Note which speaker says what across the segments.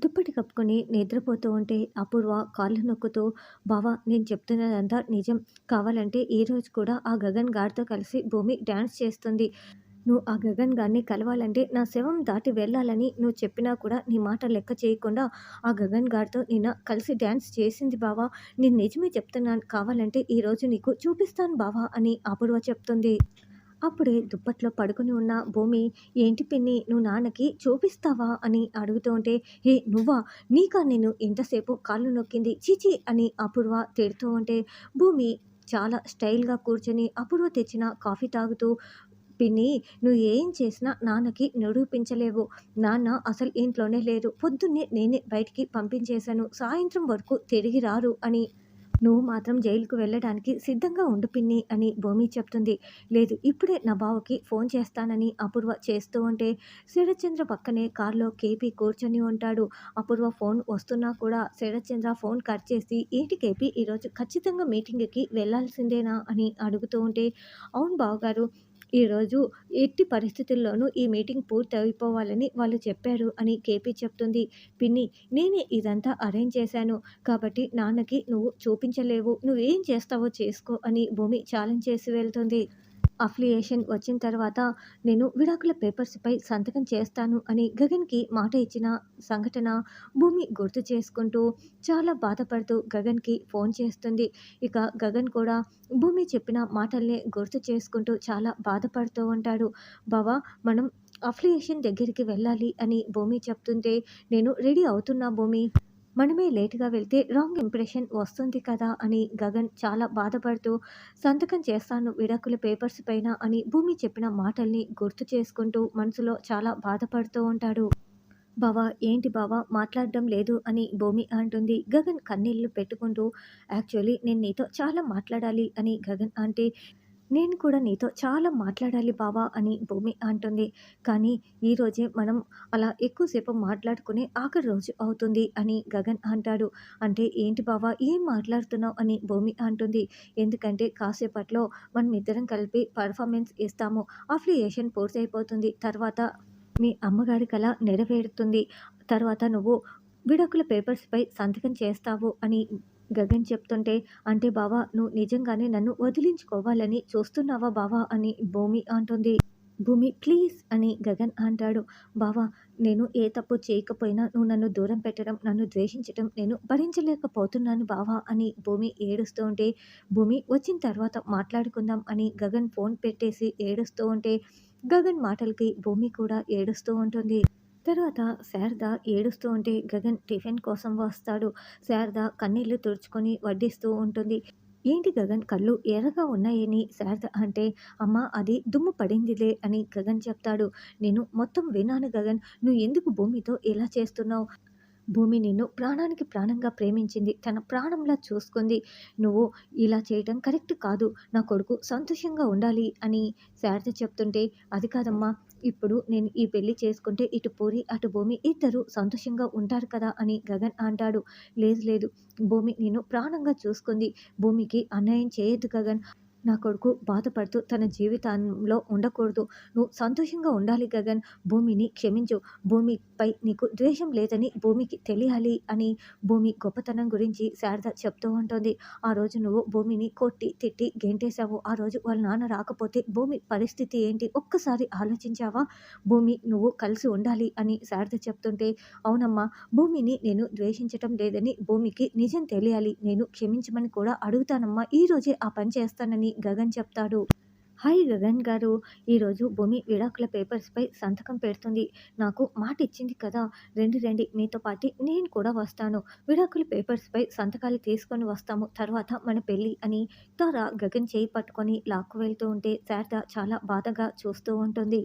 Speaker 1: దుప్పటి కప్పుకొని నిద్రపోతూ ఉంటే అపూర్వ కాళ్ళు నొక్కుతూ, "బావ నేను చెప్తున్నదంతా నిజం. కావాలంటే ఈ రోజు కూడా ఆ గగన్ గాడితో కలిసి భూమి డాన్స్ చేస్తుంది. నువ్వు ఆ గగన్ గాడిని కలవాలంటే నా శవం దాటి వెళ్ళాలని నువ్వు చెప్పినా కూడా నీ మాట లెక్క చేయకుండా ఆ గగన్ గాడితో నిన్న కలిసి డాన్స్ చేసింది బావ. నేను నిజమే చెప్తున్నాను. కావాలంటే ఈరోజు నీకు చూపిస్తాను బావ" అని అపూర్వ చెప్తుంది. అప్పుడే దుప్పట్లో పడుకొని ఉన్న భూమి, "ఏంటి పిన్ని నువ్వు నాన్నకి చూపిస్తావా?" అని అడుగుతూ ఉంటే, "ఏ నువ్వా? నీకా నేను ఇంతసేపు కాళ్ళు నొక్కింది. ఛీ ఛీ" అని అపూర్వ తిడుతూ ఉంటే, భూమి చాలా స్టైల్‌గా కూర్చొని అపూర్వ తెచ్చిన కాఫీ తాగుతూ, "పిన్ని నువ్వు ఏం చేసినా నాన్నకి నిరూపించలేవు. నాన్న అసలు ఇంట్లోనే లేరు. పొద్దున్నే నేనే బయటికి పంపించేశాను. సాయంత్రం వరకు తిరిగి రారు" అని, "నువ్వు మాత్రం జైలుకి వెళ్ళడానికి సిద్ధంగా ఉండు పిన్ని" అని భూమి చెప్తుంది. "లేదు ఇప్పుడే నా బావకి ఫోన్ చేస్తానని" అపూర్వ చేస్తూ ఉంటే, శరత్చంద్ర పక్కనే కారులో కేపీ కూర్చొని ఉంటాడు. అపూర్వ ఫోన్ వస్తున్నా కూడా శరత్చంద్ర ఫోన్ కట్ చేసి, "ఏంటి కేపీ ఈరోజు ఖచ్చితంగా మీటింగ్‌కి వెళ్ళాల్సిందేనా?" అని అడుగుతూ ఉంటే, "అవును బావగారు. ఈరోజు ఎట్టి పరిస్థితుల్లోనూ ఈ మీటింగ్ పూర్తయిపోవాలని వాళ్ళు చెప్పారు" అని కేపీ చెప్తుంది. "పిన్ని నేనే ఇదంతా అరేంజ్ చేశాను. కాబట్టి నాన్నకి నువ్వు చూపించలేవు. నువ్వేం చేస్తావో చేసుకో" అని భూమి ఛాలెంజ్ చేసి వెళ్తుంది. అఫిలియేషన్ వచ్చిన తర్వాత నేను విడాకుల పేపర్స్‌పై సంతకం చేస్తాను అని గగన్‌కి మాట ఇచ్చిన సంఘటన భూమి గుర్తు చేసుకుంటూ చాలా బాధపడుతూ గగన్‌కి ఫోన్ చేస్తుంది. ఇక గగన్ కూడా భూమి చెప్పిన మాటల్ని గుర్తు చేసుకుంటూ చాలా బాధపడుతూ ఉంటాడు. "బావ మనం అఫిలియేషన్ దగ్గరికి వెళ్ళాలి" అని భూమి చెప్తుంటే, "నేను రెడీ అవుతున్నా భూమి. మనమే లేట్‌గా వెళ్తే రాంగ్ ఇంప్రెషన్ వస్తుంది కదా" అని గగన్ చాలా బాధపడుతూ, "సంతకం చేస్తాను విడాకుల పేపర్స్ పైన" అని భూమి చెప్పిన మాటల్ని గుర్తు చేసుకుంటూ మనసులో చాలా బాధపడుతూ ఉంటాడు. "బావ ఏంటి బావ మాట్లాడడం లేదు" అని భూమి అంటుంది. గగన్ కన్నీళ్లు పెట్టుకుంటూ, "యాక్చువల్లీ నేను నీతో చాలా మాట్లాడాలి" అని గగన్ అంటే, "నేను కూడా నీతో చాలా మాట్లాడాలి బావా" అని భూమి అంటుంది. "కానీ ఈరోజే మనం అలా ఎక్కువసేపు మాట్లాడుకునే ఆఖరి రోజు అవుతుంది" అని గగన్ అంటాడు. "అంటే ఏంటి బావా ఏం మాట్లాడుతున్నావు" అని భూమి అంటుంది. "ఎందుకంటే కాసేపట్లో మనమిద్దరం కలిపి పెర్ఫార్మెన్స్ ఇస్తాము. అఫిలియేషన్ పూర్తయిపోతుంది. తర్వాత మీ అమ్మగారి కల నెరవేరుతుంది. తర్వాత నువ్వు విడాకుల పేపర్స్‌పై సంతకం చేస్తావు" అని గగన్ చెప్తుంటే, "అంటే బావ నువ్వు నిజంగానే నన్ను వదిలించుకోవాలని చూస్తున్నావా బావ" అని భూమి అంటుంది. "భూమి ప్లీజ్" అని గగన్ అంటాడు. "బావ నేను ఏ తప్పు చేయకపోయినా నువ్వు నన్ను దూరం పెట్టడం, నన్ను ద్వేషించడం నేను భరించలేకపోతున్నాను బావ" అని భూమి ఏడుస్తూ ఉంటే, "భూమి వచ్చిన తర్వాత మాట్లాడుకుందాం" అని గగన్ ఫోన్ పెట్టేసి ఏడుస్తూ ఉంటే, గగన్ మాటలకి భూమి కూడా ఏడుస్తూ ఉంటుంది. తర్వాత శారద ఏడుస్తూ ఉంటే గగన్ టిఫిన్ కోసం వస్తాడు. శారద కన్నీళ్లు తుడుచుకొని వడ్డిస్తూ ఉంటుంది. "ఏంటి గగన్ కళ్ళు ఎర్రగా ఉన్నాయని" శారద అంటే, "అమ్మ అది దుమ్ము పడిందిలే" అని గగన్ చెప్తాడు. "నేను మొత్తం విన్నాను గగన్. నువ్వు ఎందుకు భూమితో ఇలా చేస్తున్నావు? భూమి నిన్ను ప్రాణానికి ప్రాణంగా ప్రేమించింది. తన ప్రాణంలా చూసుకుంది. నువ్వు ఇలా చేయటం కరెక్ట్ కాదు. నా కొడుకు సంతోషంగా ఉండాలి" అని శారద చెప్తుంటే, "అది కాదమ్మా! ఇప్పుడు నేను ఈ పెళ్లి చేసుకుంటే ఇటు పూరి, అటు భూమి ఇద్దరూ సంతోషంగా ఉంటారు కదా" అని గగన్ అంటాడు. "లేదు లేదు. భూమి నిన్ను ప్రాణంగా చూసుకుంది. భూమికి అన్యాయం చేయొద్దు గగన్. నా కొడుకు బాధపడుతూ తన జీవితంలో ఉండకూడదు. నువ్వు సంతోషంగా ఉండాలి గగన్. భూమిని క్షమించు. భూమిపై నీకు ద్వేషం లేదని భూమికి తెలియాలి" అని భూమి గొప్పతనం గురించి శారద చెప్తూ ఉంటుంది. "ఆ రోజు నువ్వు భూమిని కొట్టి, తిట్టి, గెంటేశావు. ఆ రోజు వాళ్ళ నాన్న రాకపోతే భూమి పరిస్థితి ఏంటి? ఒక్కసారి ఆలోచించావా? భూమి నువ్వు కలిసి ఉండాలి" అని శారద చెప్తుంటే, "అవునమ్మా! భూమిని నేను ద్వేషించటం లేదని భూమికి నిజం తెలియాలి. నేను క్షమించమని కూడా అడుగుతానమ్మా. ఈరోజే ఆ పని చేస్తానని" గగన్ చెప్తాడు. "హాయ్ గగన్ గారు. ఈరోజు భూమి విడాకుల పేపర్స్‌పై సంతకం పెడుతుంది. నాకు మాట ఇచ్చింది కదా! రండి రండి మీతో పాటి నేను కూడా వస్తాను. విడాకుల పేపర్స్‌పై సంతకాలు తీసుకొని వస్తాము. తర్వాత మన పెళ్లి" అని తార గగన్ చేయి పట్టుకొని లాక్కు వెళ్తూ ఉంటే శారద చాలా బాధగా చూస్తూ ఉంటుంది.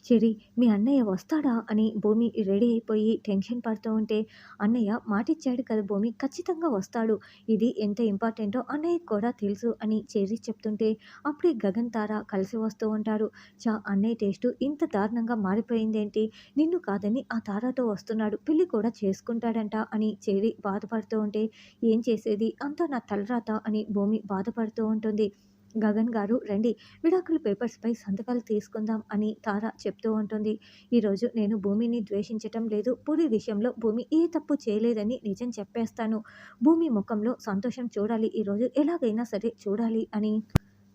Speaker 1: "చెరి మీ అన్నయ్య వస్తాడా?" అని భూమి రెడీ అయిపోయి టెన్షన్ పడుతూ ఉంటే, "అన్నయ్య మాటిచ్చాడు కదా భూమి ఖచ్చితంగా వస్తాడు. ఇది ఎంత ఇంపార్టెంటో అన్నయ్యకి కూడా తెలుసు" అని చెర్రీ చెప్తుంటే, అప్పుడే గగన్, తార కలిసి వస్తూ ఉంటారు. అన్నయ్య టేస్టు ఇంత దారుణంగా మారిపోయిందేంటి? నిన్ను కాదని ఆ తారతో వస్తున్నాడు. పెళ్లి కూడా చేసుకుంటాడంట" అని చెర్రీ బాధపడుతూ ఉంటే, "ఏం చేసేది అంతా నా తలరాత" అని భూమి బాధపడుతూ ఉంటుంది. గగన్ గారు రండి విడాకుల పేపర్స్‌పై సంతకాలు తీసుకుందాం అని తార చెప్తూ ఉంటుంది. ఈరోజు నేను భూమిని ద్వేషించటం లేదు. పూరి విషయంలో భూమి ఏ తప్పు చేయలేదని నిజం చెప్పేస్తాను. భూమి ముఖంలో సంతోషం చూడాలి ఈరోజు ఎలాగైనా సరే చూడాలి అని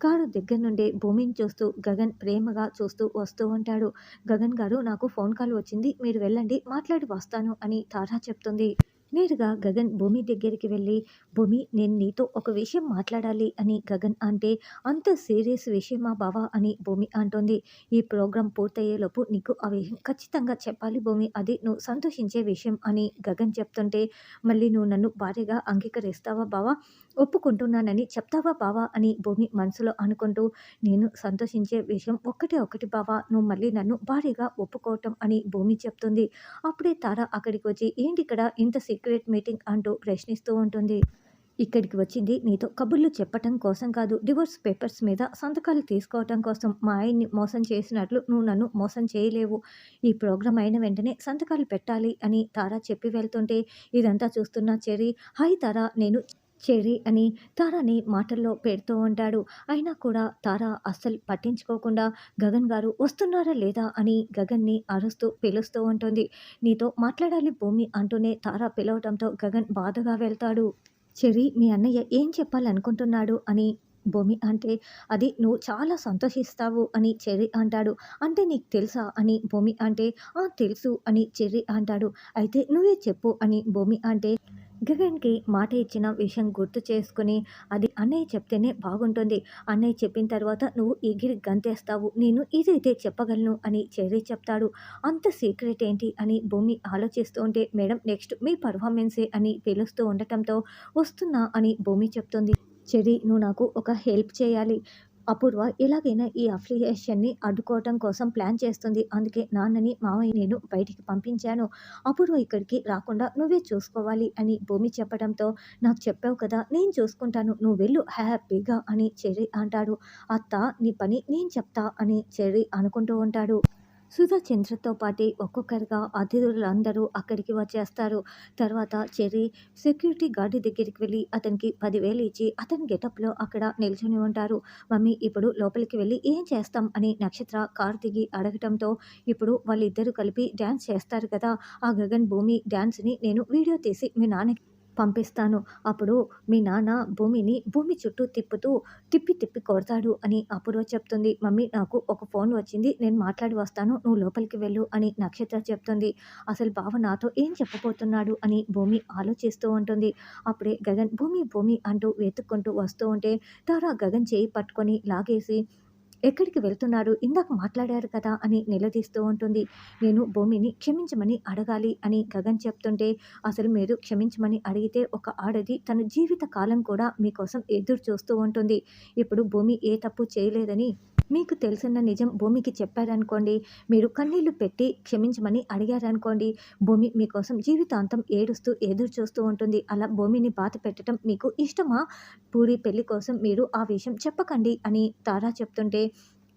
Speaker 1: కారు దగ్గర నుండే భూమిని చూస్తూ గగన్ ప్రేమగా చూస్తూ వస్తూ ఉంటాడు. గగన్ గారు నాకు ఫోన్ కాల్ వచ్చింది. మీరు వెళ్ళండి మాట్లాడి వస్తాను అని తార చెప్తుంది. నేరుగా గగన్ భూమి దగ్గరికి వెళ్ళి, భూమి నేను నీతో ఒక విషయం మాట్లాడాలి అని గగన్ అంటే, అంత సీరియస్ విషయమా బావా అని భూమి అంటుంది. ఈ ప్రోగ్రాం పూర్తయ్యేలోపు నీకు ఆ విషయం ఖచ్చితంగా చెప్పాలి భూమి. అది నువ్వు సంతోషించే విషయం అని గగన్ చెప్తుంటే, మళ్ళీ నువ్వు నన్ను భార్యగా అంగీకరిస్తావా బావా? ఒప్పుకుంటున్నానని చెప్తావా బావా అని భూమి మనసులో అనుకుంటూ, నేను సంతోషించే విషయం ఒక్కటే ఒకటి బావా, నువ్వు మళ్ళీ నన్ను భార్యగా ఒప్పుకోవటం అని భూమి చెప్తుంది. అప్పుడే తార అక్కడికి వచ్చి ఏంటిక్కడ ఇంత సీక్రెట్ మీటింగ్ అంటూ ప్రశ్నిస్తూ ఉంటుంది. ఇక్కడికి వచ్చింది నీతో కబుర్లు చెప్పటం కోసం కాదు, డివోర్స్ పేపర్స్ మీద సంతకాలు తీసుకోవటం కోసం. మా ఆయన్ని మోసం చేసినట్లు నువ్వు నన్ను మోసం చేయలేవు. ఈ ప్రోగ్రాం అయిన వెంటనే సంతకాలు పెట్టాలి అని తార చెప్పి వెళ్తుంటే, ఇదంతా చూస్తున్న చెర్రీ, హాయ్ తార నేను చెర్రీ అని తారని మాటల్లో పెడుతూ ఉంటాడు. అయినా కూడా తార అస్సలు పట్టించుకోకుండా గగన్ గారు వస్తున్నారా లేదా అని గగన్ని అరుస్తూ పిలుస్తూ ఉంటుంది. నీతో మాట్లాడాలి భూమి అంటూనే తార పిలవటంతో గగన్ బాధగా వెళ్తాడు. చెర్రీ మీ అన్నయ్య ఏం చెప్పాలనుకుంటున్నాడు అని భూమి అంటే, అది నువ్వు చాలా సంతోషిస్తావు అని చెర్రీ అంటాడు. అంటే నీకు తెలుసా అని భూమి అంటే, ఆ తెలుసు అని చెర్రీ అంటాడు. అయితే నువ్వే చెప్పు అని భూమి అంటే, గగన్‌కి మాట ఇచ్చిన విషయం గుర్తు చేసుకొని, అది అన్నయ్య చెప్తేనే బాగుంటుంది. అన్నయ్య చెప్పిన తర్వాత నువ్వు ఎగిరి గంతేస్తావు. నేను ఇదైతే చెప్పగలను అని చెర్రీ చెప్తాడు. అంత సీక్రెట్ ఏంటి అని భూమి ఆలోచిస్తూ ఉంటే, మేడం నెక్స్ట్ మీ పర్ఫార్మెన్సే అని పిలుస్తూ ఉండటంతో, వస్తున్నా అని భూమి చెప్తుంది. చెర్రీ నువ్వు నాకు ఒక హెల్ప్ చేయాలి. అపూర్వ ఎలాగైనా ఈ అఫిలియేషన్‌ని అడ్డుకోవటం కోసం ప్లాన్ చేస్తుంది. అందుకే నాన్నని, మామయ్య నేను బయటికి పంపించాను. అపూర్వ ఇక్కడికి రాకుండా నువ్వే చూసుకోవాలి అని భూమి చెప్పడంతో, నాకు చెప్పావు కదా నేను చూసుకుంటాను. నువ్వు వెళ్ళు హ్యాపీగా అని చెర్రీ అంటాడు. అత్త నీ పని నేను చెప్తా అని చెర్రీ అనుకుంటూ ఉంటాడు. సుధా, చంద్రతో పాటే ఒక్కొక్కరిగా అతిథులందరూ అక్కడికి వచ్చేస్తారు. తర్వాత చెర్రీ సెక్యూరిటీ గార్డ్ దగ్గరికి వెళ్ళి అతనికి 10,000 ఇచ్చి అతని గెటప్‌లో అక్కడ నిల్చొని ఉంటారు. మమ్మీ ఇప్పుడు లోపలికి వెళ్ళి ఏం చేస్తాం అని నక్షత్ర కారు దిగి అడగటంతో, ఇప్పుడు వాళ్ళిద్దరూ కలిపి డాన్స్ చేస్తారు కదా! ఆ గగన్, భూమి డాన్స్‌ని నేను వీడియో తీసి మీ నాన్నకి పంపిస్తాను. అప్పుడు మీ నాన్న భూమిని భూమి చుట్టూ తిప్పుతూ తిప్పి తిప్పి కొడతాడు అని అపూర్వ చెప్తుంది. మమ్మీ నాకు ఒక ఫోన్ వచ్చింది. నేను మాట్లాడి వస్తాను. నువ్వు లోపలికి వెళ్ళు అని నక్షత్ర చెప్తుంది. అసలు బావ నాతో ఏం చెప్పబోతున్నాడు అని భూమి ఆలోచిస్తూ ఉంటుంది. అప్పుడే గగన్ భూమి భూమి అంటూ వెతుక్కుంటూ వస్తూ ఉంటే, తార గగన్ చేయి పట్టుకొని లాగేసి, ఎక్కడికి వెళ్తున్నారు? ఇందాక మాట్లాడారు కదా అని నిలదీస్తూ ఉంటుంది. నేను భూమిని క్షమించమని అడగాలి అని గగన్ చెప్తుంటే, అసలు మీరు క్షమించమని అడిగితే ఒక ఆడది తన జీవిత కాలం కూడా మీకోసం ఎదురు చూస్తూ ఉంటుంది. ఇప్పుడు భూమి ఏ తప్పు చేయలేదని మీకు తెలిసిన నిజం భూమికి చెప్పారనుకోండి, మీరు కన్నీళ్లు పెట్టి క్షమించమని అడిగారనుకోండి, భూమి మీకోసం జీవితాంతం ఏడుస్తూ ఎదురు చూస్తూ ఉంటుంది. అలా భూమిని బాధ పెట్టడం మీకు ఇష్టమా? పూరి పెళ్లి కోసం మీరు ఆ విషయం చెప్పకండి అని తార చెప్తుంటే,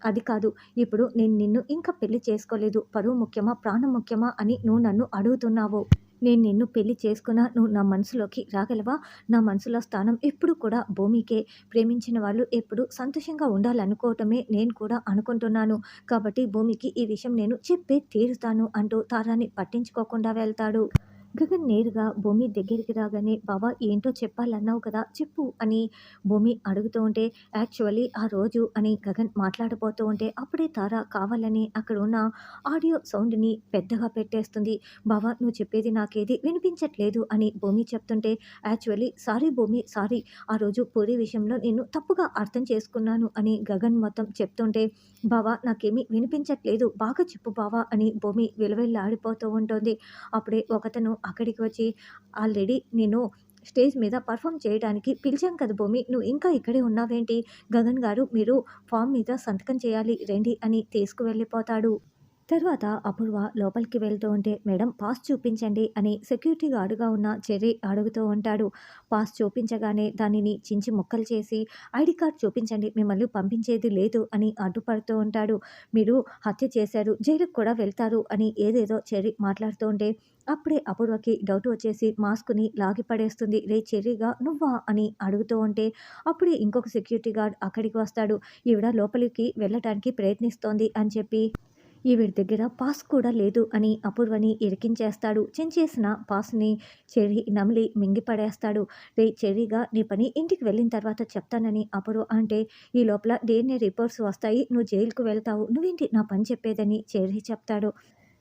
Speaker 1: అది కాదు. ఇప్పుడు నేను నిన్ను ఇంకా పెళ్లి చేసుకోలేదు. పరువు ముఖ్యమా? ప్రాణం ముఖ్యమా? అని నువ్వు నన్ను అడుగుతున్నావు. నేను నిన్ను పెళ్లి చేసుకున్నా నువ్వు నా మనసులోకి రాగలవా? నా మనసులో స్థానం ఎప్పుడు కూడా భూమికే. ప్రేమించిన వాళ్ళు ఎప్పుడు సంతోషంగా ఉండాలనుకోవటమే నేను కూడా అనుకుంటున్నాను. కాబట్టి భూమికి ఈ విషయం నేను చెప్పే తీరుతాను అంటూ తారాని పట్టించుకోకుండా వెళ్తాడు. గగన్ నేరుగా భూమి దగ్గరికి రాగానే, బావ ఏంటో చెప్పాలన్నావు కదా చెప్పు అని భూమి అడుగుతూ ఉంటే, యాక్చువల్లీ ఆ రోజు అని గగన్ మాట్లాడబోతూ ఉంటే, అప్పుడే తార కావాలని అక్కడ ఉన్న ఆడియో సౌండ్ని పెద్దగా పెట్టేస్తుంది. బావ నువ్వు చెప్పేది నాకేది వినిపించట్లేదు అని భూమి చెప్తుంటే, యాక్చువల్లీ సారీ భూమి సారీ, ఆ రోజు పూరి విషయంలో నేను తప్పుగా అర్థం చేసుకున్నాను అని గగన్ మొత్తం చెప్తుంటే, బావ నాకేమీ వినిపించట్లేదు బాగా చెప్పు బావ అని భూమి విలవిల్లాడిపోతూ ఉంటుంది. అప్పుడే ఒకతను అక్కడికి వచ్చి, ఆల్రెడీ నేను స్టేజ్ మీద పర్ఫార్మ్ చేయడానికి పిలిచాం కదా భూమి, నువ్వు ఇంకా ఇక్కడే ఉన్నావేంటి? గగన్ గారు మీరు ఫామ్ మీద సంతకం చేయాలి రండి అని తీసుకువెళ్ళిపోతాడు. తర్వాత అపూర్వ లోపలికి వెళ్తూ ఉంటే, "మేడం పాస్ చూపించండి" అని సెక్యూరిటీ గార్డ్‌గా ఉన్న చెర్రీ అడుగుతూ ఉంటాడు. పాస్ చూపించగానే దానిని చించి ముక్కలు చేసి, "ఐడీ కార్డ్ చూపించండి, మిమ్మల్ని పంపించేది లేదు" అని అడ్డుపడుతూ ఉంటాడు. "మీరు హత్య చేశారు, జైలుకి కూడా వెళ్తారు" అని ఏదేదో చెర్రీ మాట్లాడుతూ ఉంటే, అప్పుడే అపూర్వకి డౌట్ వచ్చేసి మాస్క్‌ని లాగి పడేస్తుంది. "రేయ్ చెర్రీగా నువ్వా?" అని అడుగుతూ ఉంటే, అప్పుడే ఇంకొక సెక్యూరిటీ గార్డ్ అక్కడికి వస్తాడు. "ఈవిడ లోపలికి వెళ్ళటానికి ప్రయత్నిస్తోంది" అని చెప్పి ఈవిడ దగ్గర పాస్ కూడా లేదు అని అపూర్వని ఇరికించేస్తాడు. చించేసిన పాస్‌ని చెర్రీ నమిలి మింగిపడేస్తాడు. "రేయ్ చెర్రీగా నీ పని ఇంటికి వెళ్ళిన తర్వాత చెప్తానని" అపూర్వ అంటే, "ఈ లోపల డీఎన్ఏ రిపోర్ట్స్ వస్తాయి. నువ్వు జైలుకి వెళ్తావు. నువ్వేంటి నా పని చెప్పేదని" చెర్రీ చెప్తాడు.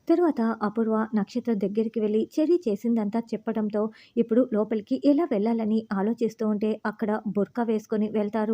Speaker 1: తరువాత అపూర్వ నక్షత్ర దగ్గరికి వెళ్ళి చెర్రీ చేసిందంతా చెప్పడంతో ఇప్పుడు లోపలికి ఎలా వెళ్ళాలని ఆలోచిస్తూ ఉంటే అక్కడ బుర్కా వేసుకొని వెళ్తారు.